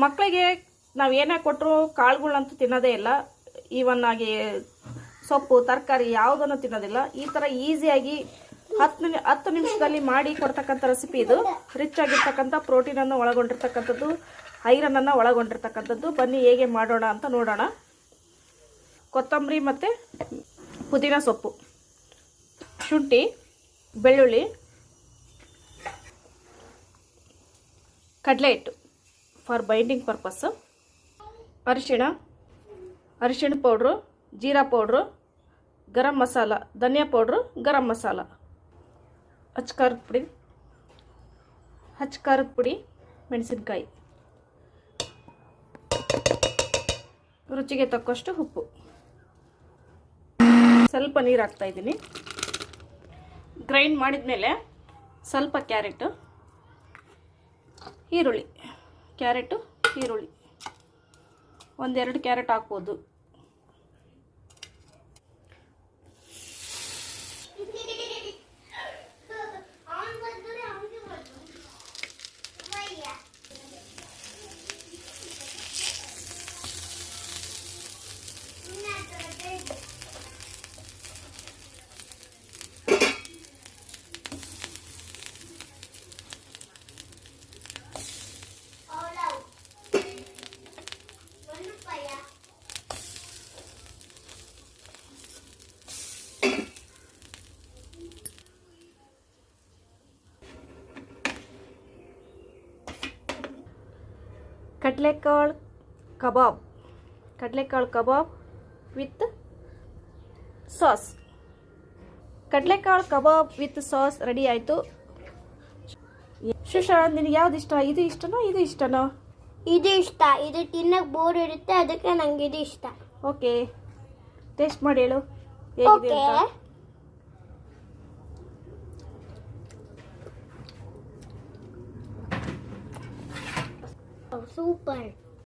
ಮಕ್ಕಳಿಗೆ ನಾವು ಏನೇ ಕೊಟ್ಟರು ಕಾಳುಗಳಂತೂ ತಿನ್ನೋದೇ ಇಲ್ಲ. ಈವನ್ ಆಗಿ ಸೊಪ್ಪು ತರಕಾರಿ ಯಾವುದನ್ನು ತಿನ್ನೋದಿಲ್ಲ. ಈ ಥರ ಈಸಿಯಾಗಿ 10 ನಿಮಿಷದಲ್ಲಿ ಮಾಡಿ ಕೊಡ್ತಕ್ಕಂಥ ರೆಸಿಪಿ ಇದು. ರಿಚ್ ಆಗಿರ್ತಕ್ಕಂಥ ಪ್ರೋಟೀನನ್ನು ಒಳಗೊಂಡಿರ್ತಕ್ಕಂಥದ್ದು, ಐರನನ್ನು ಒಳಗೊಂಡಿರ್ತಕ್ಕಂಥದ್ದು. ಬನ್ನಿ ಹೇಗೆ ಮಾಡೋಣ ಅಂತ ನೋಡೋಣ. ಕೊತ್ತಂಬರಿ ಮತ್ತು ಪುದೀನ ಸೊಪ್ಪು, ಶುಂಠಿ, ಬೆಳ್ಳುಳ್ಳಿ, ಕಡಲೆ ಹಿಟ್ಟು ಫಾರ್ ಬೈಂಡಿಂಗ್ ಪರ್ಪಸ್, ಅರಿಶಿಣ ಪೌಡ್ರು, ಜೀರಾ ಪೌಡ್ರು, ಗರಂ ಮಸಾಲ, ಧನಿಯಾ ಪೌಡ್ರು, ಗರಂ ಮಸಾಲ, ಖಾರದ ಪುಡಿ, ಮೆಣಸಿನಕಾಯಿ, ರುಚಿಗೆ ತಕ್ಕಷ್ಟು ಉಪ್ಪು, ಸ್ವಲ್ಪ ನೀರು ಹಾಕ್ತಾ ಇದ್ದೀನಿ. ಗ್ರೈಂಡ್ ಮಾಡಿದ್ಮೇಲೆ ಸ್ವಲ್ಪ ಈರುಳ್ಳಿ, ಒಂದೆರಡು ಕ್ಯಾರೆಟ್ ಹಾಕ್ಬೋದು. ಕಡಲೆಕಾಳು ಕಬಾಬ್ ವಿತ್ ಸಾಸ್. ಕಡಲೆಕಾಳು ಕಬಾಬ್ ವಿತ್ ಸಾಸ್ ರೆಡಿ ಆಯಿತು. ಶುಷಾ, ನಿನಗೆ ಯಾವ್ದು ಇಷ್ಟ? ಇದು ಇಷ್ಟನೋ ಇದು ಇಷ್ಟನೋ? ಇದು ಇಷ್ಟ. ಇದು ತಿನ್ನಕ್ಕೆ ಬೋರ್ ಇರುತ್ತೆ, ಅದಕ್ಕೆ ನಂಗೆ ಇದು ಇಷ್ಟ. ಓಕೆ, ಟೇಸ್ಟ್ ಮಾಡಿ ಹೇಳು ಹೇಗಿದೆ ಅಂತ. ಸೂಪರ್.